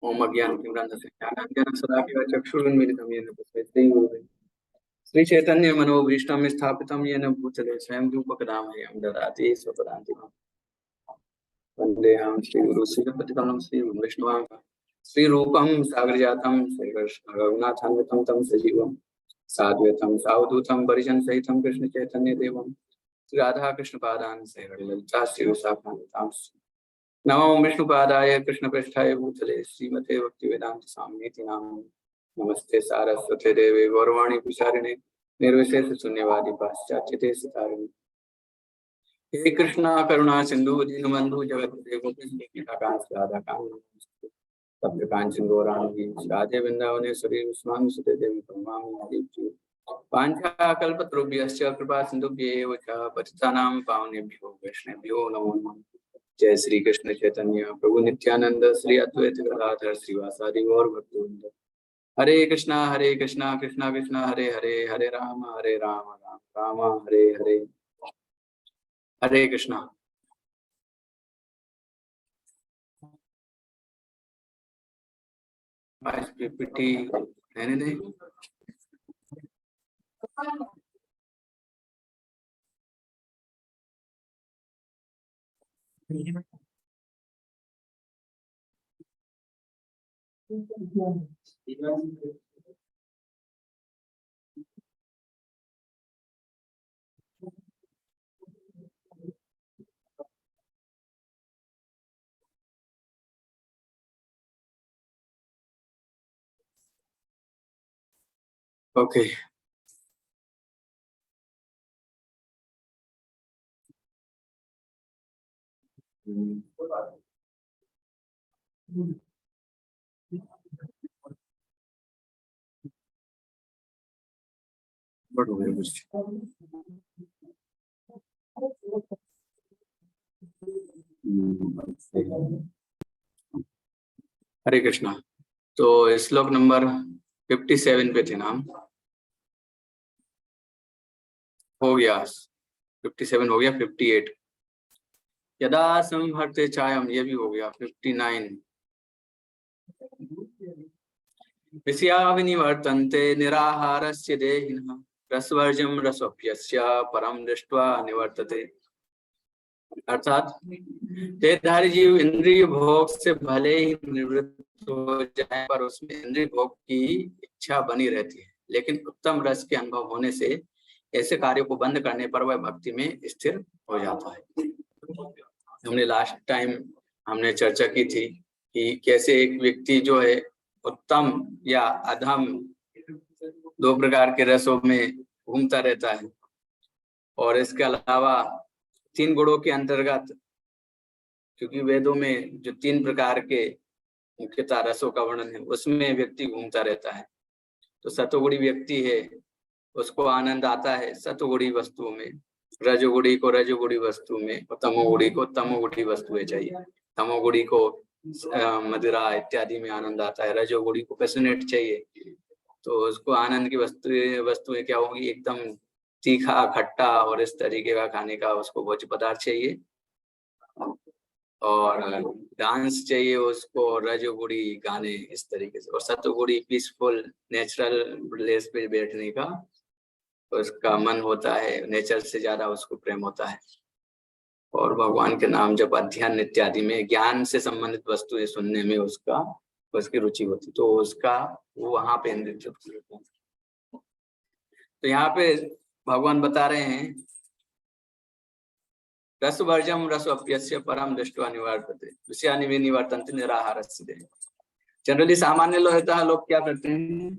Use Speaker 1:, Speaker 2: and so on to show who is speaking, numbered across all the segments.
Speaker 1: ओम अज्ञानतिमिरान्धस्य ज्ञानाञ्जनं सदाशिव चक्षुरुन्मीलितं येन तस्मै श्रीगुरुवे श्री चैतन्य मनोभीष्टं स्थापितं येन भूतले स्वयं रूपकदामह्यं ददाति स्वपदान्तिकम् वन्देऽहं श्रीगुरु श्रीपतिकमलं श्रीविष्णुवां श्रीरूपं सागरजातं श्रीकृष्ण रघुनाथान्वितं तं सजीवं साद्वैतं सावधूतं परिजनसहितं कृष्णचैतन्यदेवं श्रीराधा कृष्णपादान् श्रीललिता श्रीविशाखान्वितां नमो विष्णुपादाय कृष्णपृष्ठाय भूतले श्रीमते भक्तिवेदांत स्वामिनीति नामिने नमस्ते सारस्वते देवे गौरवाणी विचारिणे निर्विशेष शून्यवादी पाश्चात्य देशतारिणे हे कृष्णा करुणा सिंधु दीनबंधु जगत तप्त कांचन गौरांगी राधे वृंदावनेश्वरी विश्वामिसुते देवी परमानंद पांचा कल्पतरुभ्यश्च कृपा सिंधुभ्येव च पतितानां पावनेभ्यो वैष्णवेभ्यो नमो नमः। जय श्री कृष्ण चैतन्य प्रभु नित्यानंद श्री अद्वैत गदाधर श्रीवासादि गौर भक्तवृंद हरे कृष्णा कृष्णा कृष्णा हरे हरे हरे राम राम राम हरे हरे हरे कृष्णा। पीपीटी रहने दें। ओके हरे कृष्णा। तो श्लोक नंबर 57 पे थे नाम, हो गया 57 हो गया 58 यदा संहर्ते चायम, ये भी हो गया 59 विषयाविनिवर्तन्ते निराहारस्य देहिनः रसवर्जं रसोऽप्यस्य परम दृष्ट्वा निवर्तते। अर्थात देहधारी जीव इंद्रिय भोग से भले ही निवृत्त हो जाए पर उसमें इंद्रिय भोग की इच्छा बनी रहती है, लेकिन उत्तम रस के अनुभव होने से ऐसे कार्यों को बंद करने पर वह भक्ति में स्थिर हो जाता है। हमने लास्ट टाइम हमने चर्चा की थी कि कैसे एक व्यक्ति जो है उत्तम या अधम दो प्रकार के रसों में घूमता रहता है, और इसके अलावा 3 गुणों के अंतर्गत, क्योंकि वेदों में जो 3 प्रकार के मुख्यतः रसों का वर्णन है उसमें व्यक्ति घूमता रहता है। तो सतोगुणी व्यक्ति है, उसको आनंद आता है सतोगुणी वस्तुओं में, रजोगुणी को रजोगुणी वस्तु में, और तमोगुणी को तमोगुणी वस्तुएं चाहिए। तमोगुणी को मदिरा इत्यादि में आनंद आता है, रजोगुणी को पैशनेट चाहिए, तो उसको आनंद की वस्तुएं क्या होगी, एकदम तीखा खट्टा और इस तरीके का खाने का उसको भोज्य पदार्थ चाहिए, और डांस चाहिए उसको, रजोगुणी गाने इस तरीके से, और सतोगुणी पीसफुल नेचुरल प्लेस पे बैठने का उसका मन होता है, नेचर से ज्यादा उसको प्रेम होता है, और भगवान के नाम जब अध्ययन इत्यादि में ज्ञान से संबंधित वस्तुएं सुनने में उसकी रुचि होती, तो उसका वो वहां पे इंद्रिय होता है। तो यहाँ पे भगवान बता रहे हैं रसवर्जम रसोऽप्यस्य परम दृष्ट्वा निवर्तते विषयानि विनिवर्तन्ते निराहारस्य देह। जनरली सामान्य लोग क्या करते हैं,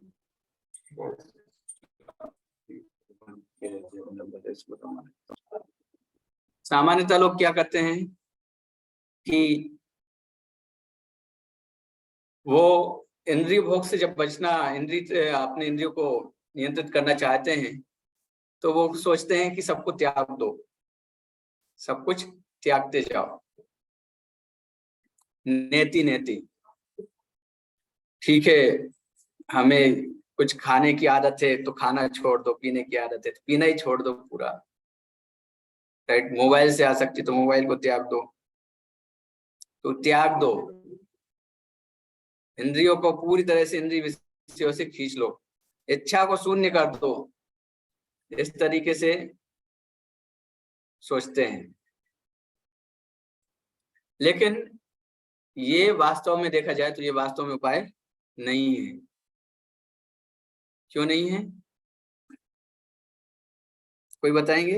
Speaker 1: सामान्यतः लोग क्या करते हैं कि वो इंद्रिय भोग से जब बचना, अपने इंद्रियों को नियंत्रित करना चाहते हैं, तो वो सोचते हैं कि सबको त्याग दो, सब कुछ त्यागते जाओ, नेति नेति। ठीक है, हमें कुछ खाने की आदत है तो खाना छोड़ दो, पीने की आदत है तो पीना ही छोड़ दो पूरा, राइट। मोबाइल से आसक्ति तो मोबाइल को त्याग दो, तो त्याग दो। इंद्रियों को पूरी तरह से इंद्रिय विषयों से खींच लो, इच्छा को शून्य कर दो, इस तरीके से सोचते हैं। लेकिन ये वास्तव में देखा जाए तो ये वास्तव में उपाय नहीं है। क्यों नहीं है, कोई बताएंगे?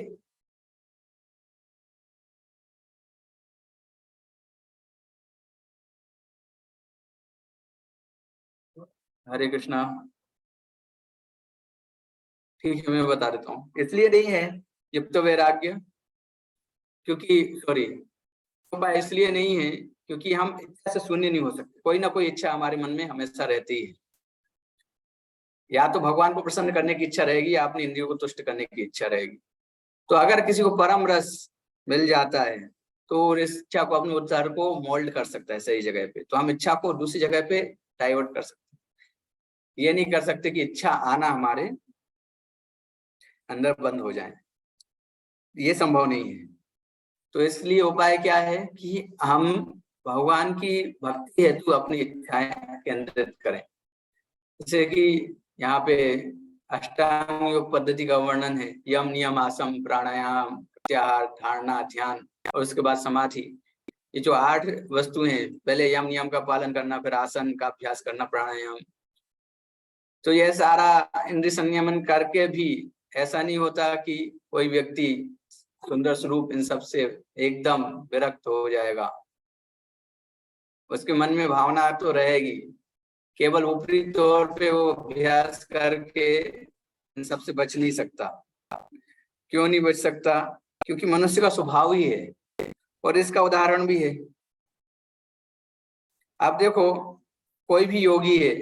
Speaker 1: हरे कृष्णा। ठीक है, मैं बता देता हूँ। इसलिए नहीं है युक्त वैराग्य, क्योंकि सॉरी, उपाय इसलिए नहीं है क्योंकि हम इच्छा से शून्य नहीं हो सकते। कोई ना कोई इच्छा हमारे मन में हमेशा रहती है। या तो भगवान को प्रसन्न करने की इच्छा रहेगी या अपनी इंद्रियों को तुष्ट करने की इच्छा रहेगी। तो अगर किसी को परम रस मिल जाता है तो इस इच्छा को, अपने उद्धार को मोल्ड कर सकता है सही जगह पे। तो हम इच्छा को दूसरी जगह पे डाइवर्ट कर सकते हैं। ये नहीं कर सकते कि इच्छा आना हमारे अंदर बंद हो जाए, ये संभव नहीं है। तो इसलिए उपाय क्या है कि हम भगवान की भक्ति हेतु अपनी इच्छाएं केंद्रित करें। जैसे कि यहाँ पे अष्टांग योग पद्धति का वर्णन है, यम नियम आसन प्राणायाम प्रत्याहार धारणा ध्यान और उसके बाद समाधि। ये जो 8 वस्तुएं हैं, पहले यम नियम का पालन करना, फिर आसन का अभ्यास करना, प्राणायाम। तो यह सारा इंद्रिय संयमन करके भी ऐसा नहीं होता कि कोई व्यक्ति सुंदर स्वरूप इन सब से एकदम विरक्त हो जाएगा। उसके मन में भावना तो रहेगी, केवल ऊपरी तौर पे वो अभ्यास करके इन सब से बच नहीं सकता। क्यों नहीं बच सकता? क्योंकि मनुष्य का स्वभाव ही है। और इसका उदाहरण भी है, आप देखो कोई भी योगी है,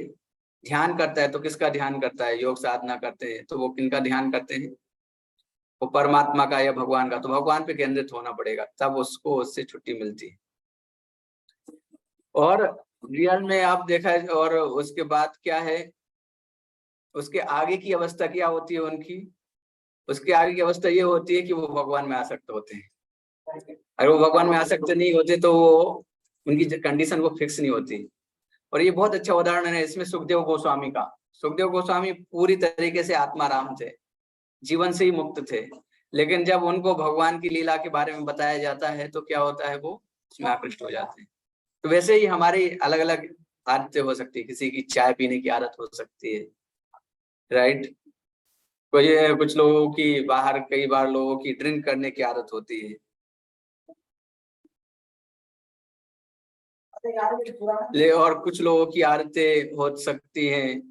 Speaker 1: ध्यान करता है तो किसका ध्यान करता है? योग साधना करते हैं तो वो किनका ध्यान करते हैं? वो परमात्मा का या भगवान का। तो भगवान पे केंद्रित होना पड़ेगा, तब उसको उससे छुट्टी मिलती है। और रियल में आप देखा है, और उसके बाद क्या है, उसके आगे की अवस्था क्या होती है उनकी? उसके आगे की अवस्था ये होती है कि वो भगवान में आसक्त होते हैं। अगर वो भगवान में आसक्त नहीं होते तो वो उनकी कंडीशन वो फिक्स नहीं होती। और ये बहुत अच्छा उदाहरण है इसमें सुखदेव गोस्वामी का। सुखदेव गोस्वामी पूरी तरीके से आत्माराम थे, जीवन से ही मुक्त थे। लेकिन जब उनको भगवान की लीला के बारे में बताया जाता है तो क्या होता है, वो उसमें आकृष्ट हो जाते हैं। तो वैसे ही हमारी अलग अलग आदतें हो सकती है। किसी की चाय पीने की आदत हो सकती है, राइट। कोई कुछ लोगों की, बाहर कई बार लोगों की ड्रिंक करने की आदत होती है। ले और कुछ लोगों की आदतें हो सकती हैं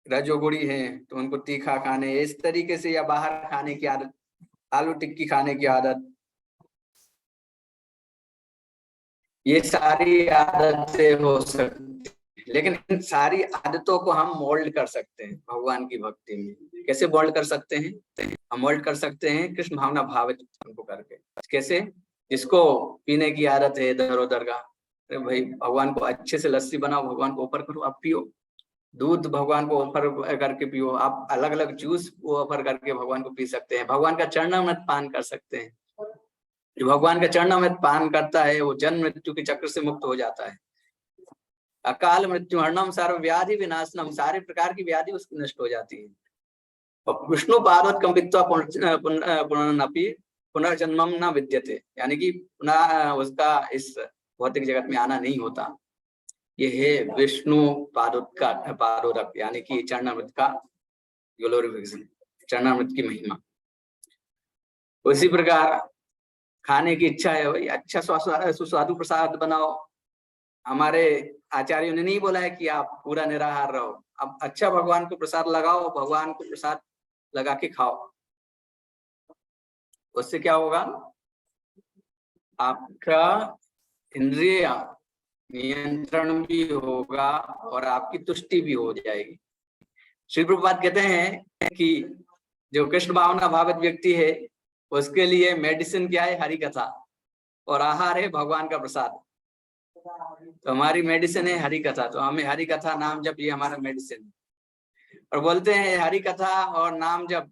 Speaker 1: रजोगुणी हैं तो उनको तीखा खाने इस तरीके से, या बाहर खाने की आदत, आलू टिक्की खाने की आदत। ये सारी आदतें हो सकती हैं, लेकिन इन सारी आदतों को हम मोल्ड कर सकते हैं भगवान की भक्ति में। कैसे मोल्ड कर सकते हैं? हम मोल्ड कर सकते हैं कृष्ण भावना भावित उनको करके। कैसे? जिसको पीने की आदत है इधर उधर का, अरे भाई भगवान को अच्छे से लस्सी बनाओ, भगवान को ऑफर करो, आप पियो। दूध भगवान को ऑफर करके पियो। आप अलग अलग जूस वो ऑफर करके भगवान को पी सकते हैं। भगवान का चरणामृत पान कर सकते हैं। जो भगवान का चरणामृत पान करता है वो जन्म मृत्यु के चक्र से मुक्त हो जाता है। अकाल मृत्यु हरणम सर्व व्याधि विनाशनम, सारे प्रकार की व्याधि उसकी नष्ट हो जाती है। और विष्णु पार्वत कंपित्वा पुनरनपि पुनर्जन्मम न विद्यते, यानी कि पुनः उसका इस भौतिक जगत में आना नहीं होता। ये है विष्णु पादोदक यानी कि चरणामृत का ग्लोरिफिकेशन, चरणामृत की महिमा। उसी प्रकार खाने की इच्छा है, भाई अच्छा सुस्वादु प्रसाद बनाओ। हमारे आचार्यों ने नहीं बोला है कि आप पूरा निराहार रहो। अब अच्छा भगवान को प्रसाद लगाओ, भगवान को प्रसाद लगा के खाओ। उससे क्या होगा? आपका इंद्रिय नियंत्रण भी होगा और आपकी तुष्टि भी हो जाएगी। श्री प्रभुपाद कहते हैं कि जो कृष्ण भावना भावित व्यक्ति है उसके लिए मेडिसिन क्या है? हरि कथा, और आहार है भगवान का प्रसाद। तो हमारी मेडिसिन है हरि कथा, तो हमें हरि कथा नाम जप, ये हमारा मेडिसिन। और बोलते हैं हरि कथा और नाम जप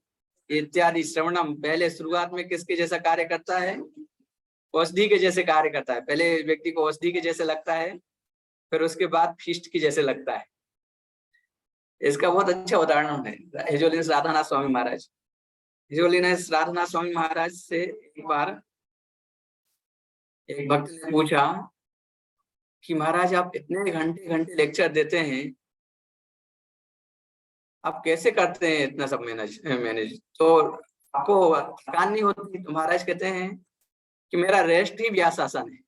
Speaker 1: इत्यादि श्रवणम पहले शुरुआत में किसके जैसा कार्य करता है? औषधि के जैसे कार्य करता है। पहले व्यक्ति को औषधि के जैसे लगता है, फिर उसके बाद फीस्ट की जैसे लगता है। इसका बहुत अच्छा उदाहरण है his holiness Radhanath Swami Maharaj. His holiness Radhanath Swami Maharaj से एक बार एक भक्त ने पूछा कि महाराज आप इतने घंटे घंटे लेक्चर देते हैं, आप कैसे करते हैं इतना सब मैनेज तो आपको थकान नहीं होती? तो महाराज कहते हैं कि मेरा रेस्ट ही व्यासासन है।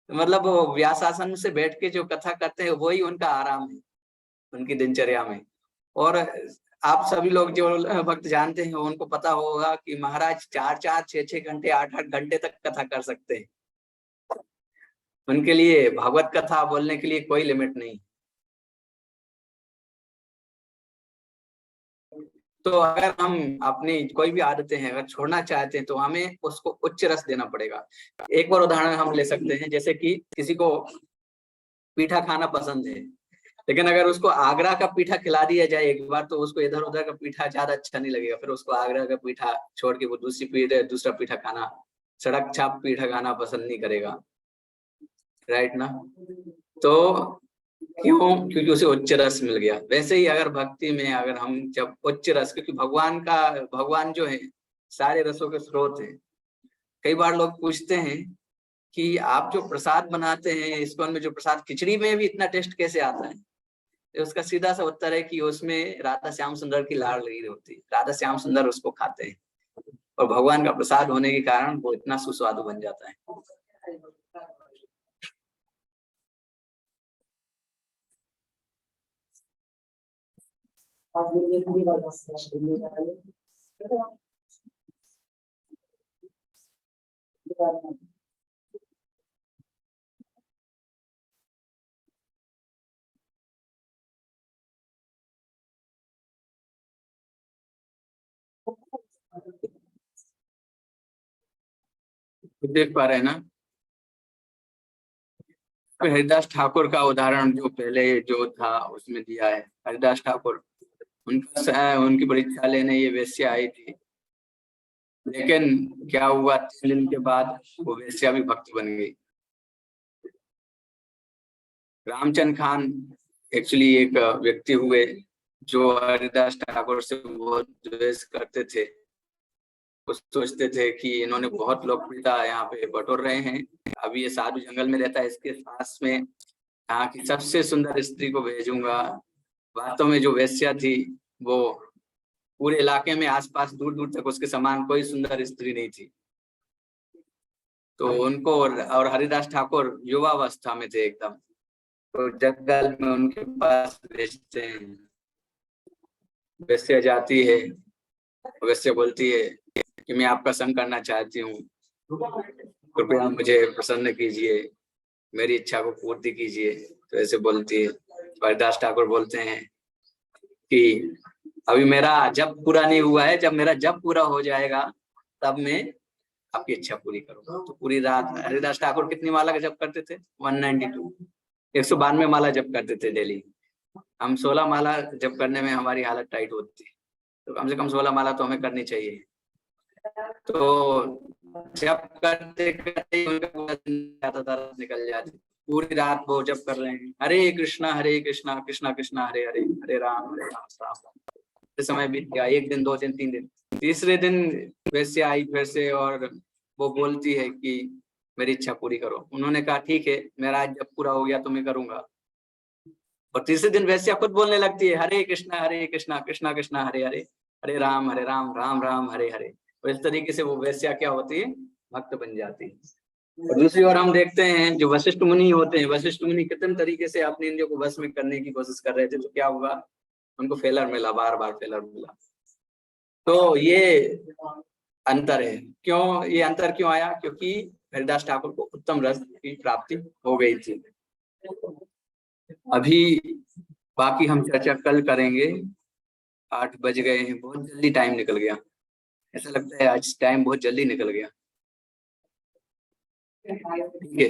Speaker 1: मतलब वो व्यासासन से बैठ के जो कथा करते हैं वही उनका आराम है उनकी दिनचर्या में। और आप सभी लोग जो भक्त जानते हैं उनको पता होगा कि महाराज 4-4, 6-6 घंटे, 8-8 घंटे तक कथा कर सकते हैं। उनके लिए भागवत कथा बोलने के लिए कोई लिमिट नहीं। तो अगर हम अपनी कोई भी आदतें हैं अगर छोड़ना चाहते हैं तो हमें उसको उच्च रस देना पड़ेगा। एक बार उदाहरण हम ले सकते हैं, जैसे कि किसी को पीठा खाना पसंद है, लेकिन अगर उसको आगरा का पीठा खिला दिया जाए एक बार तो उसको इधर उधर का पीठा ज्यादा अच्छा नहीं लगेगा। फिर उसको आगरा का पीठा छोड़ के वो दूसरा पीठा खाना, सड़क छाप पीठा खाना पसंद नहीं करेगा। राइट ना? तो क्यों? क्योंकि उसे उच्च रस मिल गया। वैसे ही अगर भक्ति में अगर हम जब उच्च रस, क्योंकि भगवान जो है सारे रसों के स्रोत है। कई बार लोग पूछते हैं कि आप जो प्रसाद बनाते हैं इस्कॉन में, जो प्रसाद खिचड़ी में भी इतना टेस्ट कैसे आता है? तो उसका सीधा सा उत्तर है कि उसमें राधा श्याम सुंदर की लाड़ लगी होती है, राधा श्याम सुंदर उसको खाते हैं और भगवान का प्रसाद होने के कारण वो इतना सुस्वादु बन जाता है। देख पा रहे हैं ना? हरिदास ठाकुर का उदाहरण जो पहले जो था उसमें दिया है। हरिदास ठाकुर, उनकी परीक्षा लेने ये वेश्या आई थी, लेकिन क्या हुआ 3 दिन के बाद वो वेश्या भी भक्त बन गई। रामचंद्र खान एक्चुअली एक व्यक्ति हुए जो हरिदास ठाकुर से बहुत द्वेष करते थे। वो सोचते थे कि इन्होंने बहुत लोकप्रियता यहाँ पे बटोर रहे हैं, अभी ये साधु जंगल में रहता है, इसके पास में यहाँ की सबसे सुंदर स्त्री को भेजूंगा। वास्तव में जो वेश्या थी वो पूरे इलाके में आसपास दूर दूर तक उसके समान कोई सुंदर स्त्री नहीं थी। तो उनको और हरिदास ठाकुर युवावस्था में थे एकदम, तो जंगल में उनके पास भेजते हैं। वेश्या जाती है, वेश्या बोलती है कि मैं आपका संग करना चाहती हूँ, कृपया मुझे प्रसन्न कीजिए, मेरी इच्छा को पूर्ति कीजिए। तो ऐसे बोलती है। हरिदास ठाकुर बोलते हैं कि अभी मेरा जब पूरा नहीं हुआ है, जब मेरा जब पूरा हो जाएगा तब मैं आपकी इच्छा पूरी करूंगा। तो पूरी रात हरिदास ठाकुर कितनी माला का जप करते थे? 192, 192 माला जप करते थे डेली। हम 16 माला जप करने में हमारी हालत टाइट होती है, तो कम से कम 16 माला तो हमें करनी चाहिए। तो जब करते करते उनका पूरा दिन जाता था, निकल जाती। पूरी रात वो जब कर रहे हैं हरे कृष्णा कृष्णा कृष्णा हरे हरे, हरे राम राम राम। समय बीत गया, 1 दिन, 2 दिन, 3 दिन, तीसरे दिन वैसे आई फिर से और वो बोलती है कि मेरी इच्छा पूरी करो। उन्होंने कहा ठीक है, मेरा आज जब पूरा हो गया तो मैं करूंगा। और तीसरे दिन वैसे खुद बोलने लगती है हरे कृष्णा कृष्णा कृष्णा हरे हरे, हरे राम राम राम हरे हरे। तो इस तरीके से वो वैश्या क्या होती है? भक्त बन जाती है। और दूसरी ओर हम देखते हैं जो वशिष्ठ मुनि होते हैं, वशिष्ठ मुनि कितने तरीके से अपने इंद्रियों को वश में करने की कोशिश कर रहे थे, तो क्या हुआ? उनको फेलर मिला, बार बार फेलर मिला। तो ये अंतर है। क्यों ये अंतर क्यों आया? क्योंकि हरिदास ठाकुर को उत्तम रस की प्राप्ति हो गई थी। अभी बाकी हम चर्चा कल करेंगे। 8 बज गए हैं, बहुत जल्दी टाइम निकल गया। ऐसा लगता है आज टाइम बहुत जल्दी निकल गया। ठीक है,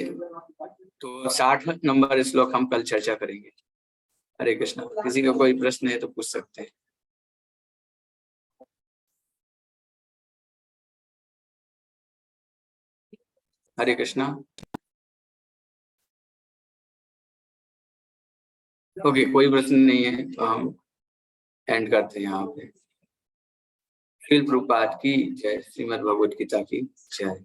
Speaker 1: तो 60 नंबर श्लोक हम कल चर्चा करेंगे। हरे कृष्णा। किसी का कोई प्रश्न है तो पूछ सकते हैं। हरे कृष्णा। ओके, कोई प्रश्न नहीं है तो हम एंड करते हैं यहाँ पे। श्रील प्रभुपाद की जय, श्रीमद् भगवद गीता की जय।